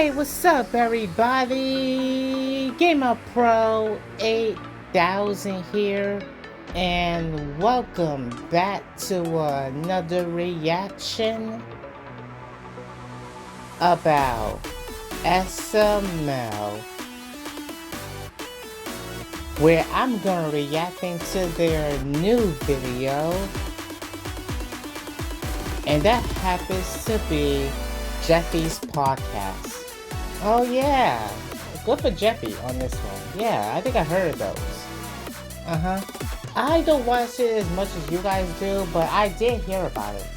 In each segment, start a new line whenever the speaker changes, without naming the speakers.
Hey, what's up, everybody? Gamer Pro 8000 here, and welcome back to another reaction about Sml, where I'm gonna reacting to their new video, and that happens to be Jeffy's podcast. Oh yeah, good for Jeffy on this one. Yeah, I think I heard of those. I don't watch it as much as you guys do, but I did hear about it.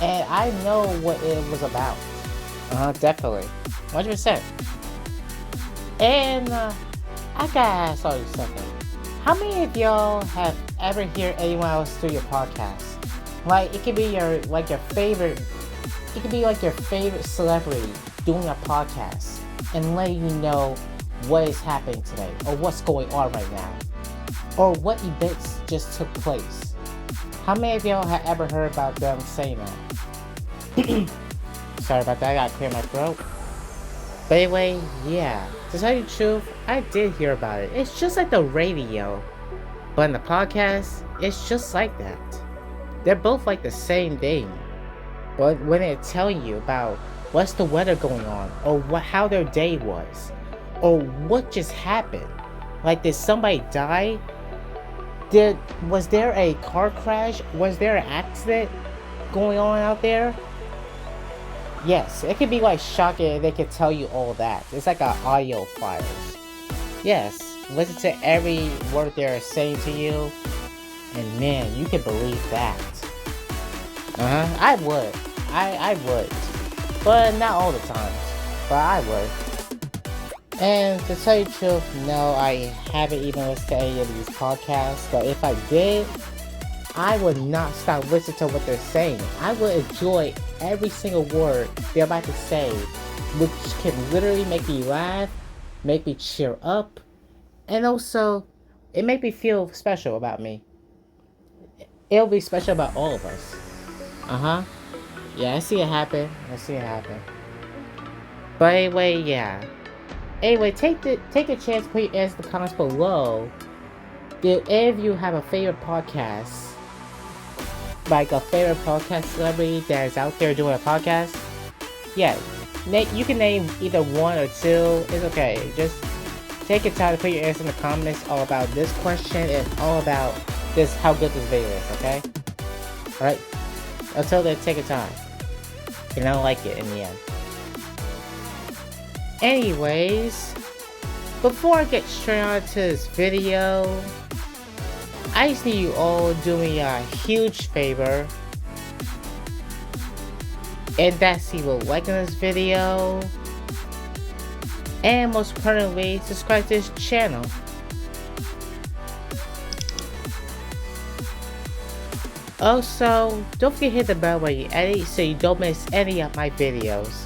And I know what it was about. Definitely. 100%. And I gotta ask all you something. How many of y'all have ever heard anyone else do your podcast? Like, it could be your favorite. It could be like your favorite celebrity doing a podcast and letting you know what is happening today, or what's going on right now, or what events just took place. How many of y'all have ever heard about them saying that? Sorry about that, I gotta clear my throat. But anyway, yeah, to tell you the truth, I did hear about it. It's just like the radio, but in the podcast, it's just like that. They're both like the same thing. But when they tell you about what's the weather going on, or how their day was, or what just happened, like did somebody die? Was there a car crash? Was there an accident going on out there? Yes, it could be like shocking. They could tell you all that. It's like an audio files. Yes, listen to every word they're saying to you, and man, you can believe that. I would. I would. But not all the times. But I would. And to tell you the truth, no, I haven't even listened to any of these podcasts. But if I did, I would not stop listening to what they're saying. I would enjoy every single word they're about to say, which can literally make me laugh, make me cheer up, and also, it make me feel special about me. It'll be special about all of us. Yeah, I see it happen. But anyway, yeah. Anyway, take a chance to put your answers in the comments below. Do any of you have a favorite podcast? Like a favorite podcast celebrity that is out there doing a podcast? Yeah, you can name either one or two. It's okay. Just take your time to put your answer in the comments all about this question and all about this, how good this video is, okay? Alright? Until then, take your time. And I like it in the end. Anyways, before I get straight on to this video, I just need you all to do me a huge favor. And that's leave a like on this video. And most importantly, subscribe to this channel. Also, don't forget to hit the bell when you edit so you don't miss any of my videos.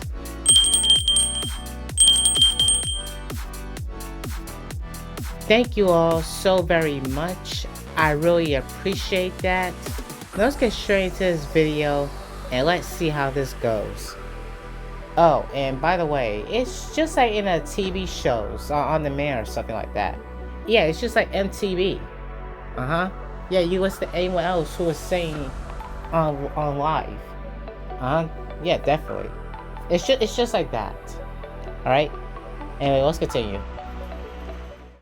Thank you all so very much. I really appreciate that. Now let's get straight into this video and let's see how this goes. Oh, and by the way, it's just like in a TV shows on demand or something like that. Yeah, it's just like MTV. Yeah, you listen to anyone else who is saying on live. Yeah, definitely. It's just like that. Alright? Anyway, let's continue.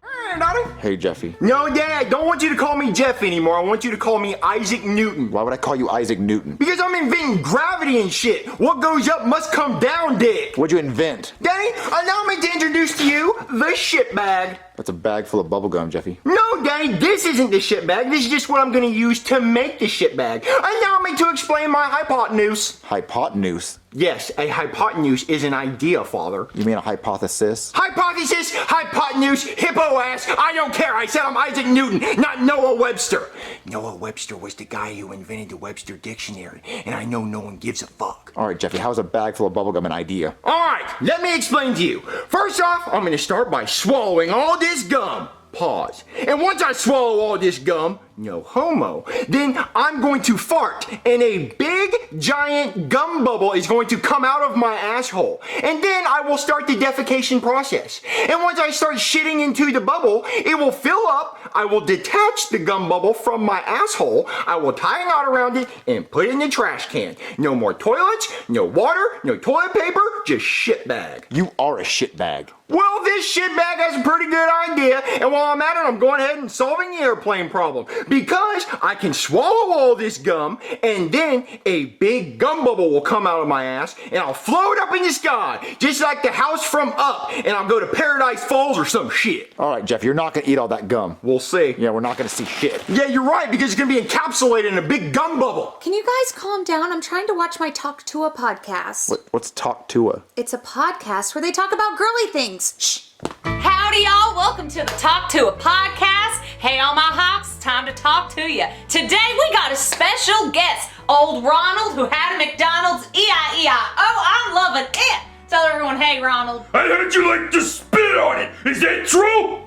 Hey, Daddy.
Hey, Jeffy.
No, Daddy, I don't want you to call me Jeff anymore. I want you to call me Isaac Newton.
Why would I call you Isaac Newton?
Because I'm inventing gravity and shit. What goes up must come down, Dick.
What'd you invent?
Daddy, allow me to introduce to you the shit bag.
That's a bag full of bubblegum, Jeffy.
No, Daddy, this isn't the shit bag. This is just what I'm going to use to make the shit bag. Allow me to explain my hypotenuse.
Hypotenuse?
Yes, a hypotenuse is an idea, Father.
You mean a hypothesis?
Hypothesis, hypotenuse, hippo ass, I don't care. I said I'm Isaac Newton, not Noah Webster. Noah Webster was the guy who invented the Webster Dictionary, and I know no one gives a fuck.
Alright, Jeffy, how's a bag full of bubblegum an idea?
Alright, let me explain to you. First off, I'm going to start by swallowing all this gum. Pause. And once I swallow all this gum, no homo, then I'm going to fart in a big giant gum bubble is going to come out of my asshole. And then I will start the defecation process. And once I start shitting into the bubble, it will fill up. I will detach the gum bubble from my asshole. I will tie a knot around it and put it in the trash can. No more toilets, no water, no toilet paper, just shit bag.
You are a shitbag.
Well, this shit bag has a pretty good idea, and while I'm at it, I'm going ahead and solving the airplane problem. Because I can swallow all this gum, and then a big gum bubble will come out of my ass, and I'll float up in the sky, just like the house from Up, and I'll go to Paradise Falls or some shit.
All right, Jeff, you're not going to eat all that gum.
We'll see.
Yeah, we're not going to see shit.
Yeah, you're right, because it's going to be encapsulated in a big gum bubble.
Can you guys calm down? I'm trying to watch my Talk to a podcast.
What's Talk to a?
It's a podcast where they talk about girly things. Shh.
Howdy, y'all. Welcome to the Talk to a podcast. Hey, all my hawks, time to talk to you. Today, we got a special guest, old Ronald, who had a McDonald's E-I-E-I-O. I'm loving it. Tell everyone, hey, Ronald.
I heard you like to spit on it. Is that true?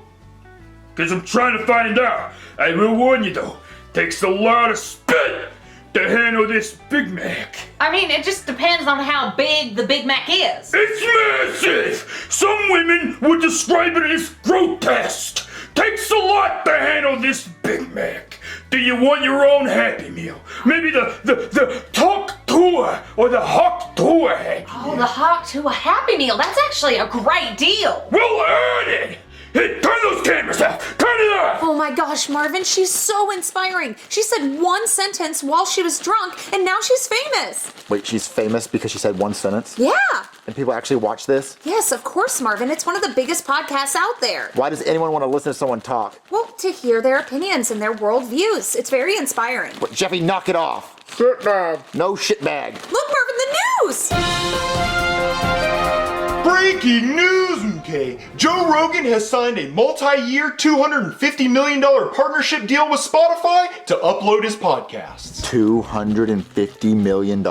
Because I'm trying to find out. I will warn you, though. Takes a lot of spit to handle this Big Mac.
I mean, it just depends on how big the Big Mac is.
It's massive. Some women would describe it as grotesque. Takes a lot to handle this Big Mac. Do you want your own Happy Meal? Maybe the Talk Tour or the Hawk Tour Happy
Oh,
Meal.
the hawk to a Happy Meal. That's actually a great deal.
We'll earn it. Hey, turn those cameras off. Turn it off.
Oh my gosh, Marvin, she's so inspiring. She said one sentence while she was drunk, and now she's famous.
Wait, she's famous because she said one sentence?
Yeah.
And people actually watch this?
Yes, of course, Marvin. It's one of the biggest podcasts out there.
Why does anyone want to listen to someone talk?
Well, to hear their opinions and their worldviews. It's very inspiring.
But Jeffy, knock it off.
Shitbag.
No shitbag.
Look, Marvin, the news!
Breaking news, okay? Joe Rogan has signed a multi-year $250 million partnership deal with Spotify to upload his podcasts.
$250 million?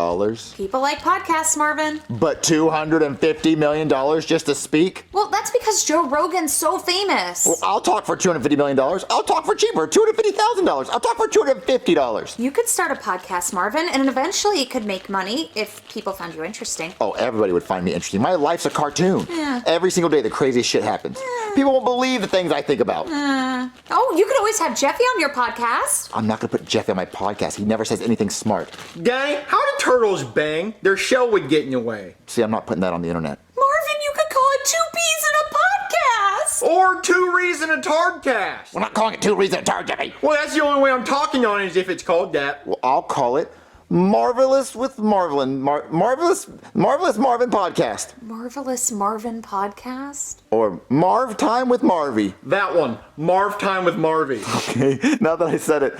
People like podcasts, Marvin.
But $250 million just to speak?
Well, that's because Joe Rogan's so famous.
Well, I'll talk for $250 million. I'll talk for cheaper, $250,000. I'll talk for $250.
You could start a podcast, Marvin, and eventually it could make money if people found you interesting.
Oh, everybody would find me interesting. My life's a cartoon.
Yeah.
Every single day the craziest shit happens. People won't believe the things I think about.
Oh, you could always have Jeffy on your podcast.
I'm not gonna put Jeffy on my podcast. He never says anything smart.
Danny, how do turtles bang? Their shell would get in the way.
See, I'm not putting that on the internet.
Marvin, you could call it Two Peas in a Podcast.
Or 2 Reason a Tardcast.
We're not calling it Two Reasons a Tar, Jeffy.
Well, that's the only way I'm talking on it is if it's called that.
Well, I'll call it Marvelous with Marvin. Marvelous Marvin Podcast.
Marvelous Marvin Podcast?
Or Marv Time with Marvy.
That one. Marv Time with Marvy.
Okay, now that I said it.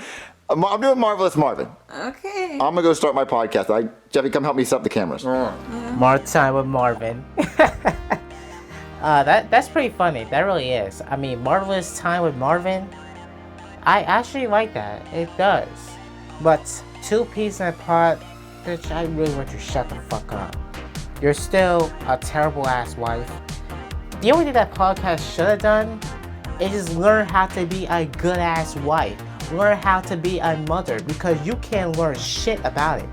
I'm doing Marvelous Marvin.
Okay.
I'm gonna go start my podcast. Jeffy, come help me set up the cameras.
More time with Marvin. That's pretty funny. That really is. I mean, Marvelous Time with Marvin. I actually like that. It does. But 2 Peas in a Pod, bitch, I really want you to shut the fuck up. You're still a terrible ass wife. The only thing that podcast should have done is just learn how to be a good ass wife. Learn how to be a mother, because you can't learn shit about it.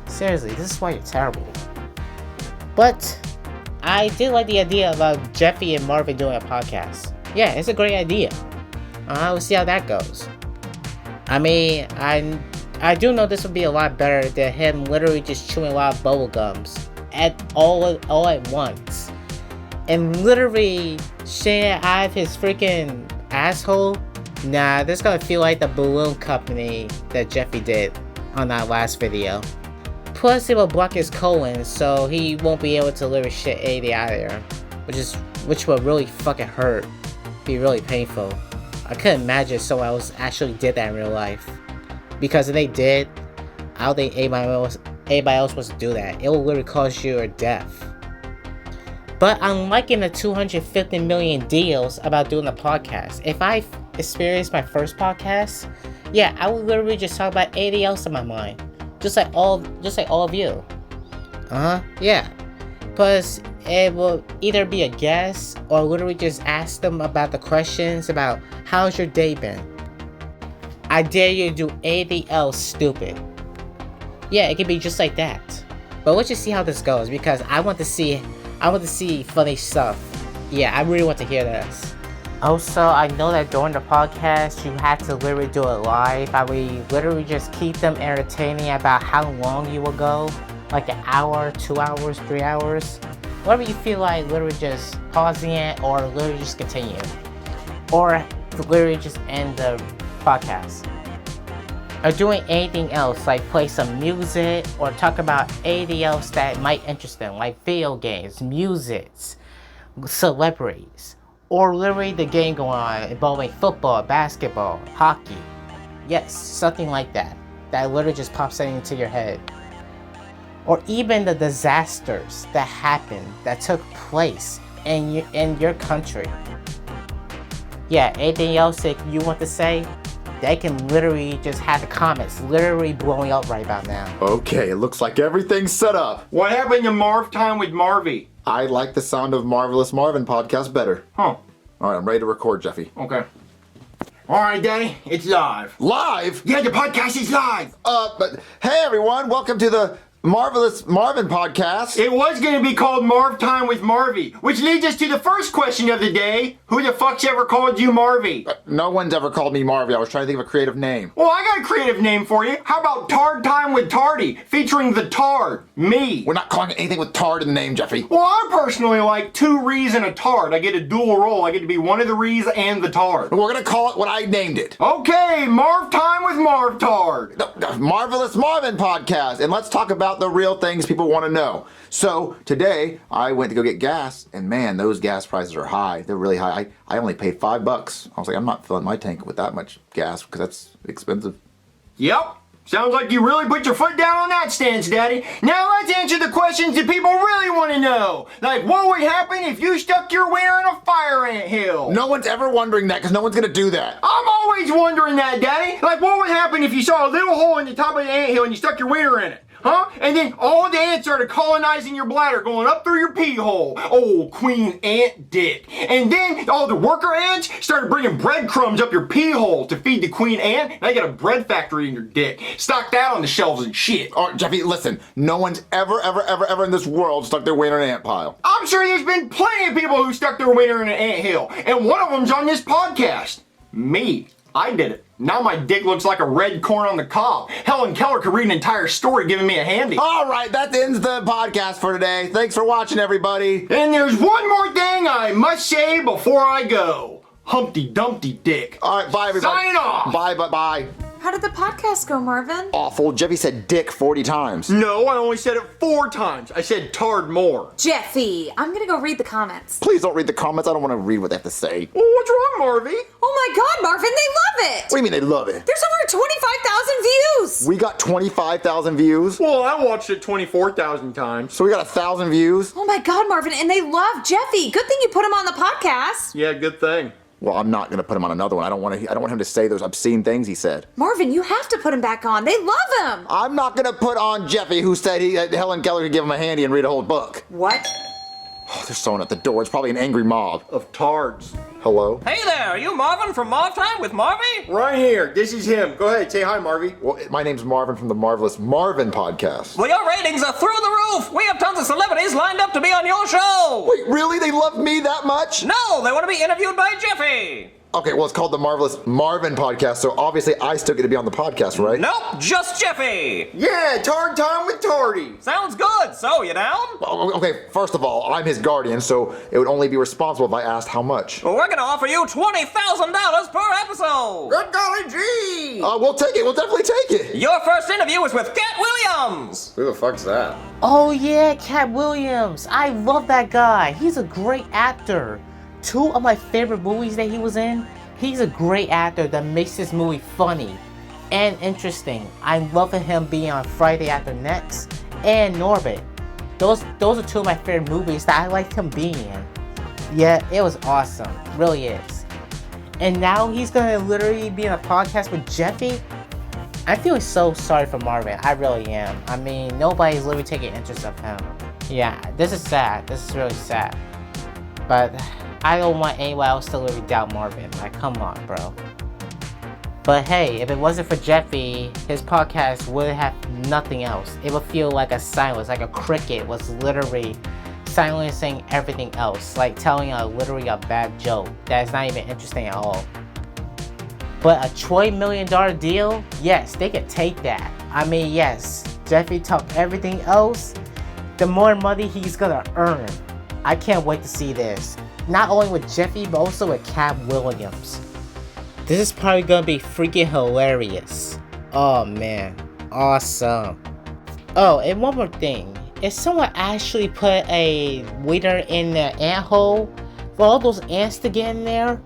Seriously, this is why you're terrible. But I did like the idea about Jeffy and Marvin doing a podcast. Yeah, it's a great idea. We'll see how that goes. I mean, I do know this would be a lot better than him literally just chewing a lot of bubble gums all at once. And literally shitting it out of his freaking asshole. Nah, this is gonna feel like the balloon company that Jeffy did on that last video. Plus, it will block his colon, so he won't be able to literally shit anything out of there, which will really fucking hurt, be really painful. I couldn't imagine someone else actually did that in real life, because if they did, I don't think anybody else wants to do that. It will literally cause you a death. But I'm liking the 250 million deals about doing the podcast. If I experienced my first podcast, yeah, I would literally just talk about anything else in my mind, just like all of you. Yeah. Plus, it will either be a guest or literally just ask them about the questions about how's your day been. I dare you to do anything else stupid. Yeah, it could be just like that. But let's just see how this goes because I want to see funny stuff. Yeah, I really want to hear this. Also, I know that during the podcast, you had to literally do it live. I would literally just keep them entertaining about how long you will go. Like an hour, 2 hours, 3 hours. Whatever you feel like, literally just pausing it or literally just continue. Or literally just end the podcast. Or doing anything else, like play some music or talk about anything else that might interest them, like video games, music, celebrities. Or literally the game going on involving football, basketball, hockey. Yes, something like that. That literally just pops into your head. Or even the disasters that happened, that took place in your country. Yeah, anything else that you want to say? They can literally just have the comments literally blowing up right about now.
Okay, it looks like everything's set up.
What happened to Marv Time with Marvy?
I like the sound of Marvelous Marvin podcast better.
Huh.
All right, I'm ready to record, Jeffy.
Okay. All right, Daddy, it's live.
Live?
Yeah, the podcast is live.
But hey, everyone, welcome to the Marvelous Marvin podcast.
It was going to be called Marv Time with Marvy, which leads us to the first question of the day. Who the fuck's ever called you Marvy?
No one's ever called me Marvy. I was trying to think of a creative name.
Well, I got a creative name for you. How about Tard Time with Tardy, featuring the Tard, me?
We're not calling it anything with Tard in the name, Jeffy.
Well, I personally like 2 Rees and a Tard. I get a dual role. I get to be one of the Rees and the Tard.
We're going to call it what I named it.
Okay, Marv Time with Marv Tard.
The Marvelous Marvin podcast. And let's talk about the real things people want to know. So today I went to go get gas, and man, those gas prices are high. They're really high. I only paid $5. I was like, I'm not filling my tank with that much gas because that's expensive.
Yep. Sounds like you really put your foot down on that stance, Daddy. Now let's answer the questions that people really want to know. Like, what would happen if you stuck your wiener in a fire anthill?
No one's ever wondering that because no one's going to do that.
I'm always wondering that, Daddy. Like, what would happen if you saw a little hole in the top of the anthill and you stuck your wiener in it? Huh? And then all the ants started colonizing your bladder, going up through your pee hole. Oh, Queen Ant Dick. And then all the worker ants started bringing breadcrumbs up your pee hole to feed the Queen Ant. Now you got a bread factory in your dick. Stock that on the shelves and shit.
Oh, Jeffy, listen. No one's ever in this world stuck their wiener in an ant pile.
I'm sure there's been plenty of people who stuck their wiener in an anthill. And one of them's on this podcast. Me. I did it. Now my dick looks like a red corn on the cob. Helen Keller could read an entire story giving me a handy.
All right, that ends the podcast for today. Thanks for watching, everybody.
And there's one more thing I must say before I go. Humpty Dumpty Dick.
All right, bye, everybody.
Sign off.
Bye.
How did the podcast go, Marvin?
Awful. Jeffy said dick 40 times.
No, I only said it 4 times. I said tard more.
Jeffy, I'm gonna go read the comments.
Please don't read the comments. I don't want to read what they have to say.
Well, what's wrong, Marvy?
Oh my God, Marvin, they love it!
What do you mean they love it?
There's over 25,000 views!
We got 25,000 views.
Well, I watched it 24,000 times.
So we got 1,000 views.
Oh my God, Marvin, and they love Jeffy. Good thing you put him on the podcast.
Yeah, good thing.
Well, I'm not going to put him on another one. I don't want him to say those obscene things he said.
Marvin, you have to put him back on. They love him.
I'm not going to put on Jeffy, who said Helen Keller could give him a handy and read a whole book.
What?
Oh, there's someone at the door. It's probably an angry mob.
Of tards.
Hello?
Hey there, are you Marvin from Marv Time with Marvy?
Right here. This is him. Go ahead. Say hi, Marvy.
Well, my name's Marvin from the Marvelous Marvin podcast.
Well, your ratings are through the roof. We have tons of celebrities lined up to be on your show.
Wait, really? They love me that much?
No, they want to be interviewed by Jeffy.
Okay, well, it's called the Marvelous Marvin podcast, so obviously I still get to be on the podcast, right?
Nope, just Jeffy.
Yeah, tard time with Tardy.
Sounds good. So, you down?
Oh, okay, first of all, I'm his guardian, so it would only be responsible if I asked how much.
Well, we're going to offer you $20,000 per episode.
Good golly gee.
We'll take it. We'll definitely take it.
Your first interview is with Katt Williams.
Who the fuck's that?
Oh yeah, Katt Williams. I love that guy. He's a great actor. 2 of my favorite movies that he was in. He's a great actor that makes this movie funny and interesting. I love him being on Friday After Next and Norbit. Those are 2 of my favorite movies that I liked him being in. Yeah, it was awesome. Really is. And now he's gonna literally be in a podcast with Jeffy. I feel so sorry for Marvin. I really am. I mean, nobody's literally taking interest of him. Yeah, this is sad. This is really sad. But I don't want anyone else to literally doubt Marvin. Like, come on, bro. But hey, if it wasn't for Jeffy, his podcast would have nothing else. It would feel like a silence, like a cricket was literally silencing everything else, like telling literally a bad joke that is not even interesting at all. But a $20 million deal, yes, they could take that. I mean, yes, Jeffy topped everything else. The more money he's gonna earn. I can't wait to see this. Not only with Jeffy, but also with Katt Williams. This is probably gonna be freaking hilarious. Oh man, awesome. Oh, and one more thing. If someone actually put a waiter in the ant hole for all those ants to get in there,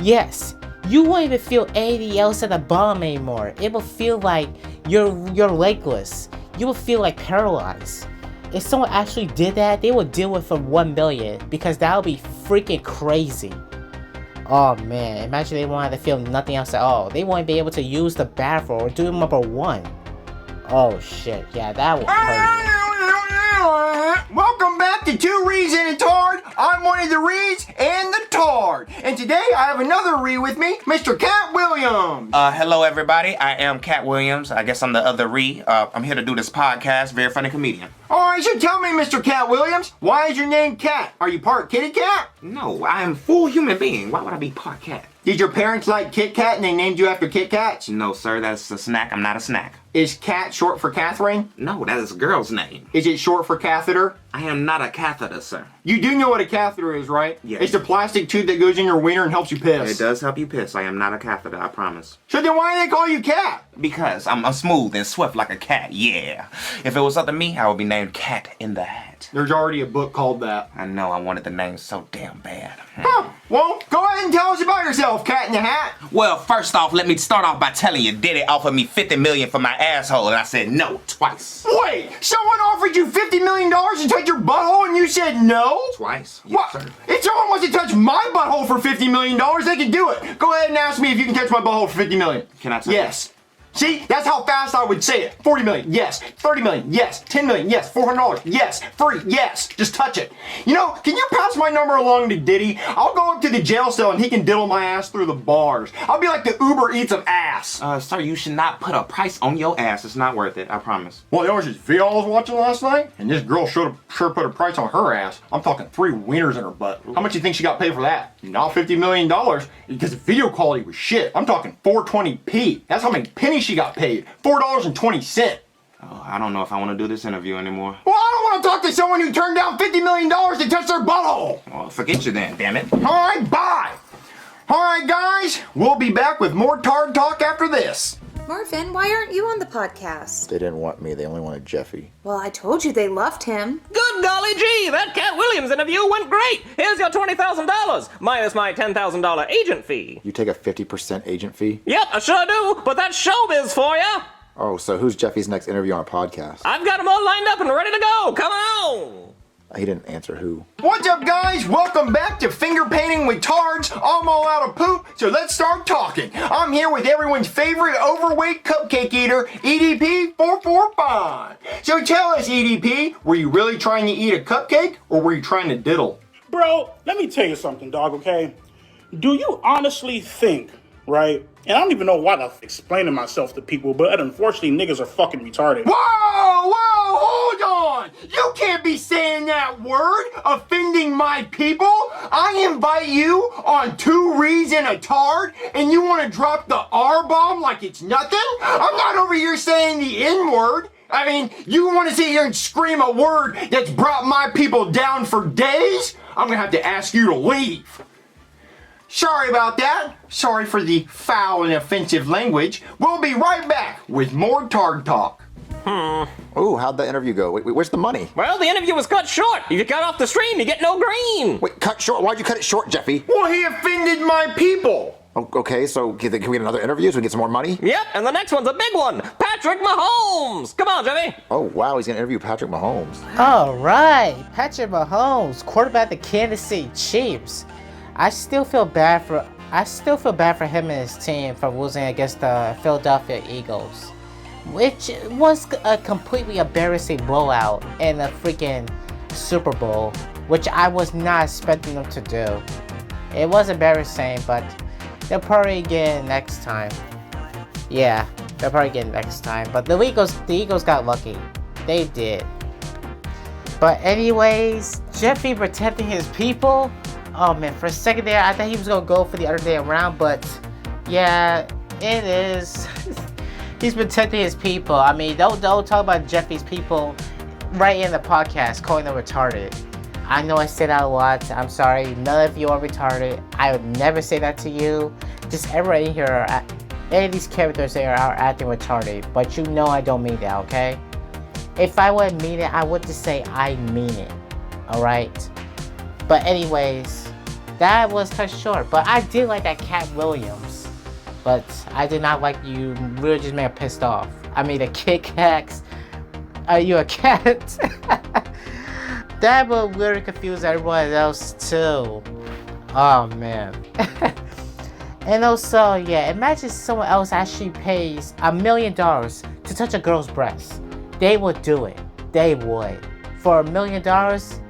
yes, you won't even feel anything else at the bottom anymore. It will feel like you're legless. You will feel like paralyzed. If someone actually did that, they would deal with for 1 million because that would be freaking crazy. Oh man, imagine they wanted to feel nothing else at all. They won't be able to use the bathroom or do number 1. Oh shit, yeah, that would hurt.
Welcome back to Two Reeds and a Tard. I'm one of the Reeds and the Tard. And today I have another Reed with me, Mr. Katt Williams.
Hello everybody, I am Katt Williams. I guess I'm the other Reed. I'm here to do this podcast, very funny comedian.
Alright, so tell me, Mr. Katt Williams, why is your name Cat? Are you part kitty cat?
No, I am a full human being. Why would I be part cat?
Did your parents like Kit Kat and they named you after Kit Kats?
No sir, that's a snack. I'm not a snack.
Is Cat short for Catherine?
No, that is a girl's name.
Is it short for catheter?
I am not a catheter, sir.
You do know what a catheter is, right?
Yes.
It's the plastic tube that goes in your wiener and helps you piss.
It does help you piss. I am not a catheter, I promise.
So then why do they call you Cat?
Because I'm smooth and swift like a cat, yeah. If it was up to me, I would be named Cat in the Hat.
There's already a book called that.
I know, I wanted the name so damn bad.
Huh. Well, go ahead and tell us about yourself, Cat in the Hat.
Well, first off, let me start off by telling you, Diddy offered me $50 million for my asshole, and I said no twice.
Wait, someone offered you $50 million to touch your butthole and you said no?
Twice? Yes,
What?
sir.
If someone wants to touch my butthole for $50 million, they can do it. Go ahead and ask me if you can touch my butthole for $50 million.
Can I touch
Yes. See, that's how fast I would say it. 40 million, yes. 30 million, yes. 10 million, yes. $400, yes. Free, yes. Just touch it. You know, can you pass my number along to Diddy? I'll go up to the jail cell and he can diddle my ass through the bars. I'll be like the Uber Eats of ass.
Sir, you should not put a price on your ass. It's not worth it, I promise.
Well, there was this video I was watching last night, and this girl sure put a price on her ass. I'm talking 3 wieners in her butt. How much do you think she got paid for that? Not $50 million, because the video quality was shit. I'm talking 420p. That's how many pennies she got paid. $4.20.
Oh, I don't know if I want to do this interview anymore.
Well, I don't want to talk to someone who turned down $50 million to touch their butthole.
Well, forget you then, damn it.
All right, bye. All right, guys, we'll be back with more Tard Talk after this.
Marvin, why aren't you on the podcast?
They didn't want me. They only wanted Jeffy.
Well, I told you they loved him.
Good golly gee, that Katt Williams interview went great. Here's your $20,000, minus my $10,000 agent fee.
You take a 50% agent fee?
Yep, I sure do, but that's showbiz for ya.
Oh, so who's Jeffy's next interview on a podcast?
I've got them all lined up and ready to go. Come on.
He didn't answer who.
What's up, guys? Welcome back to Finger Painting with Tards. I'm all out of poop, so let's start talking. I'm here with everyone's favorite overweight cupcake eater, EDP445. So tell us, EDP, were you really trying to eat a cupcake, or were you trying to diddle?
Bro, let me tell you something, dog, okay? Do you honestly think, right? And I don't even know why I'm explaining myself to people, but unfortunately, niggas are fucking retarded.
Whoa, hold on. You can't be saying that word, offending my people. I invite you on 2 Reeds and a Tard, and you want to drop the R-bomb like it's nothing? I'm not over here saying the N-word. I mean, you want to sit here and scream a word that's brought my people down for days? I'm going to have to ask you to leave. Sorry about that. Sorry for the foul and offensive language. We'll be right back with more Tard Talk.
Oh, how'd the interview go? Wait, where's the money?
Well, the interview was cut short. If you cut off the stream, you get no green.
Wait, cut short? Why'd you cut it short, Jeffy?
Well, he offended my people.
Oh, okay, so can we get another interview so we can get some more money?
Yep, and the next one's a big one. Patrick Mahomes. Come on, Jeffy.
Oh, wow, he's gonna interview Patrick Mahomes.
All right, Patrick Mahomes, quarterback of the Kansas City Chiefs. I still feel bad for him and his team for losing against the Philadelphia Eagles, which was a completely embarrassing blowout in the freaking Super Bowl, which I was not expecting them to do. It was embarrassing, but they'll probably get it next time. Yeah, they'll probably get it next time. But the Eagles got lucky. They did. But anyways, Jeffy protecting his people. Oh man, for a second there, I thought he was gonna go for the other day around, but yeah, it is. He's protecting his people. I mean, don't talk about Jeffy's people right in the podcast, calling them retarded. I know I say that a lot. I'm sorry. None of you are retarded. I would never say that to you. Just everybody here, any of these characters there are acting retarded. But you know I don't mean that, okay? If I wouldn't mean it, I would just say I mean it. Alright? But anyways, that was cut short. But I did like that Katt Williams. But I did not like you really just made me pissed off. I mean the Kit Kats. Are you a cat? That will really confuse everyone else too. Oh man. And also, yeah, imagine someone else actually pays $1 million to touch a girl's breast. They would do it. They would. For $1 million,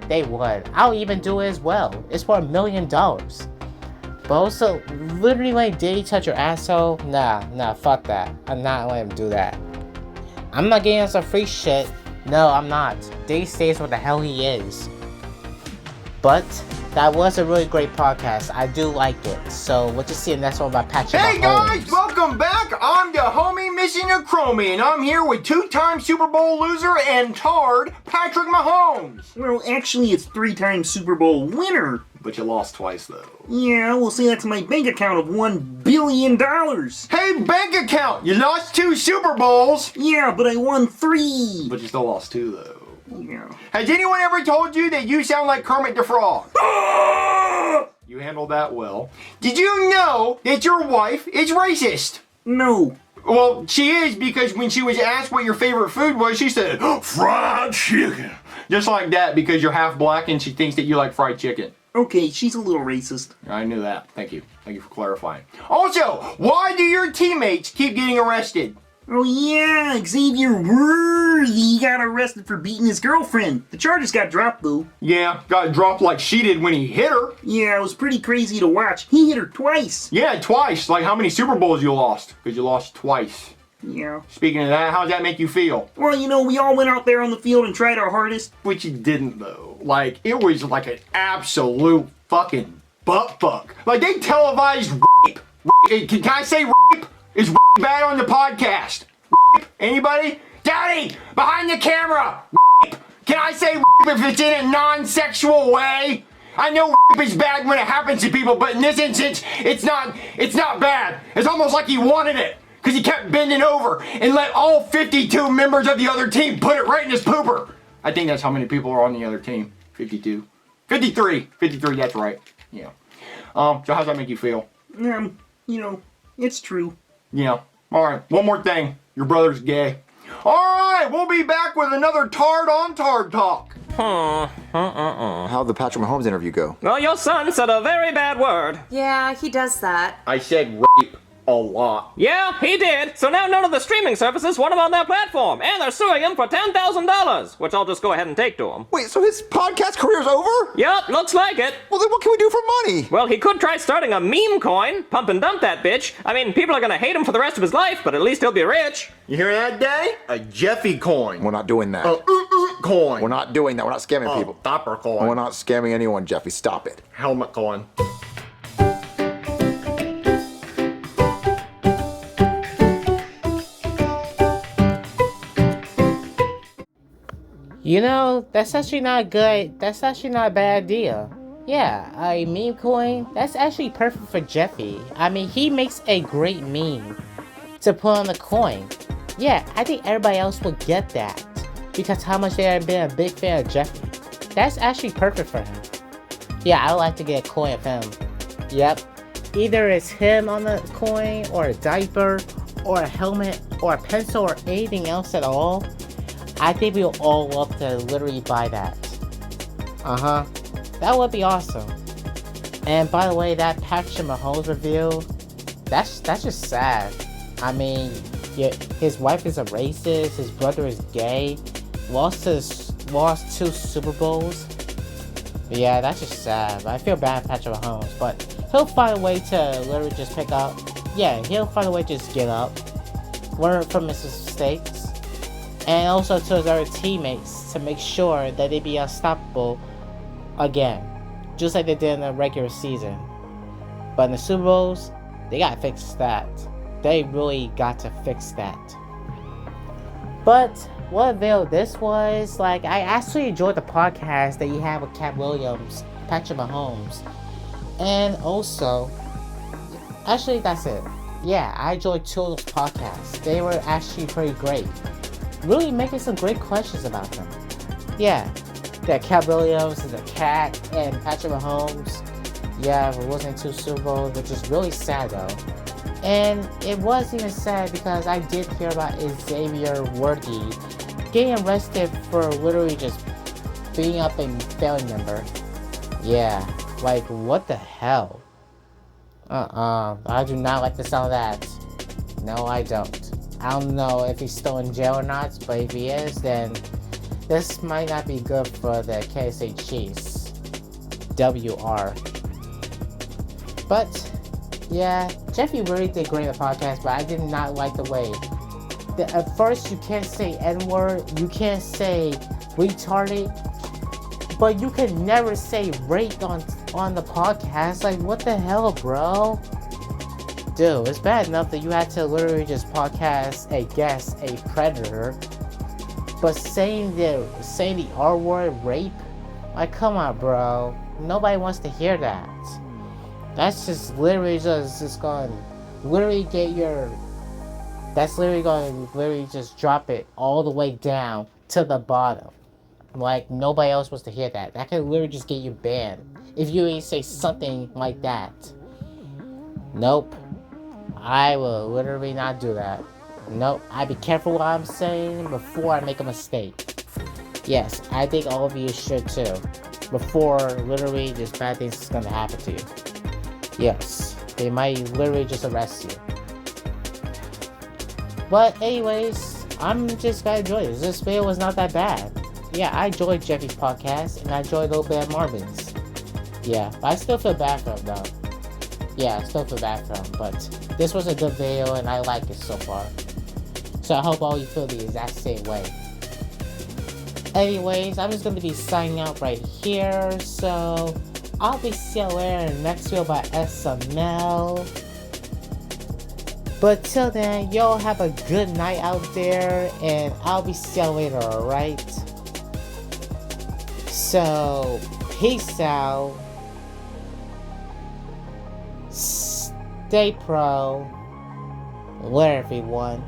they would. I'll even do it as well. It's for $1 million. But also, literally letting Diddy touch your asshole? Nah, fuck that. I'm not letting him do that. I'm not getting some free shit. No, I'm not. Diddy stays what the hell he is. But that was a really great podcast. I do like it. So we'll just see the next one about Patrick Mahomes.
Hey guys, welcome back. I'm the homie missing a chromie, and I'm here with two-time Super Bowl loser and tard Patrick Mahomes.
Well, actually, it's 3-time Super Bowl winner.
But you lost twice, though.
Yeah, we'll see that's my bank account of $1 billion.
Hey, bank account, you lost 2 Super Bowls.
Yeah, but I won 3.
But you still lost 2, though.
Yeah.
Has anyone ever told you that you sound like Kermit the Frog?
You handled that well.
Did you know that your wife is racist?
No.
Well, she is, because when she was asked what your favorite food was, she said, fried chicken. Just like that, because you're half black and she thinks that you like fried chicken.
Okay, she's a little racist.
I knew that. Thank you. Thank you for clarifying. Also, why do your teammates keep getting arrested?
Oh yeah, Xavier Worthy got arrested for beating his girlfriend. The charges got dropped though.
Yeah, got dropped like she did when he hit her.
Yeah, it was pretty crazy to watch. He hit her twice.
Yeah, twice. Like how many Super Bowls you lost? Because you lost twice.
Yeah.
Speaking of that, how does that make you feel?
Well, you know, we all went out there on the field and tried our hardest.
Which you didn't though. Like, it was like an absolute fucking butt fuck. Like, they televised rape. Can I say rape? Is rape bad on the podcast? Rape? Anybody? Daddy! Behind the camera! Rape! Can I say rape if it's in a non-sexual way? I know rape is bad when it happens to people, but in this instance, it's not bad. It's almost like he wanted it. Because he kept bending over and let all 52 members of the other team put it right in his pooper. I think that's how many people are on the other team. 52. 53. 53, that's right. Yeah. So how's that make you feel?
You know, it's true.
Yeah. Alright, one more thing. Your brother's gay. Alright, we'll be back with another Tard on Tard Talk.
How'd the Patrick Mahomes interview go?
Well, your son said a very bad word.
Yeah, he does that.
I said rape a lot.
Yeah, he did. So now none of the streaming services want him on their platform, and they're suing him for $10,000, which I'll just go ahead and take to him.
Wait, so his podcast career's over?
Yup, looks like it.
Well, then what can we do for money?
Well, he could try starting a meme coin, pump and dump that bitch. I mean, people are gonna hate him for the rest of his life, but at least he'll be rich.
You hear that, Daddy? A Jeffy coin.
We're not doing that.
Coin.
We're not doing that. We're not scamming people.
Stopper coin.
We're not scamming anyone, Jeffy. Stop it.
Helmet coin.
You know, that's actually not good. That's actually not a bad idea. Yeah, a meme coin, that's actually perfect for Jeffy. I mean, he makes a great meme to put on the coin. Yeah, I think everybody else would get that because how much they have been a big fan of Jeffy. That's actually perfect for him. Yeah, I would like to get a coin of him. Yep. Either it's him on the coin, or a diaper, or a helmet, or a pencil, or anything else at all. I think we'll all love to literally buy that. That would be awesome. And by the way, that Patrick Mahomes review, that's just sad. I mean, his wife is a racist, his brother is gay, lost 2 Super Bowls. But yeah, that's just sad. But I feel bad for Patrick Mahomes, but he'll find a way to literally just pick up. Yeah, he'll find a way to just get up learn from his mistakes, and also to his other teammates to make sure that they be unstoppable again, just like they did in the regular season. But in the Super Bowls, they gotta fix that. They really got to fix that. But what avail this was, like, I actually enjoyed the podcast that you had with Katt Williams, Patrick Mahomes, and also, actually that's it. Yeah, I enjoyed 2 of those podcasts. They were actually pretty great. Really making some great questions about them. Yeah, that Katt Williams and the Cat and Patrick Mahomes. Yeah, we're losing 2 Super Bowls, which is really sad though. And it was even sad because I did hear about Xavier Worthy getting arrested for literally just being up a family member. Yeah, like what the hell? I do not like the sound of that. No, I don't. I don't know if he's still in jail or not, but if he is, then this might not be good for the KSA Chiefs. WR. But, yeah, Jeffy really did great in the podcast, but I did not like the way. At first, you can't say N-word, you can't say retarded, but you can never say rape on the podcast. Like, what the hell, bro? Dude, it's bad enough that you had to literally just podcast a guest, a predator, but saying the R-word, rape? Like, come on, bro. Nobody wants to hear that. That's just literally just going to literally get your... That's literally going to literally just drop it all the way down to the bottom. Like, nobody else wants to hear that. That could literally just get you banned if you even say something like that. Nope. I will literally not do that. Nope. I be careful what I'm saying before I make a mistake. Yes, I think all of you should too. Before literally just bad things is going to happen to you. Yes, they might literally just arrest you. But anyways, I'm just gonna enjoy this. This video was not that bad. Yeah, I enjoyed Jeffy's podcast, and I enjoyed a little bit of Marvin's. Yeah, but I still feel bad for him though. Yeah, I still feel bad for him, but this was a good video, and I like it so far. So I hope all you feel the exact same way. Anyways, I'm just gonna be signing out right here, so... I'll be seeing you later in the next video by Sml. But till then, y'all have a good night out there, and I'll be seeing you later, alright? So, peace out. Stay pro. Later, everyone.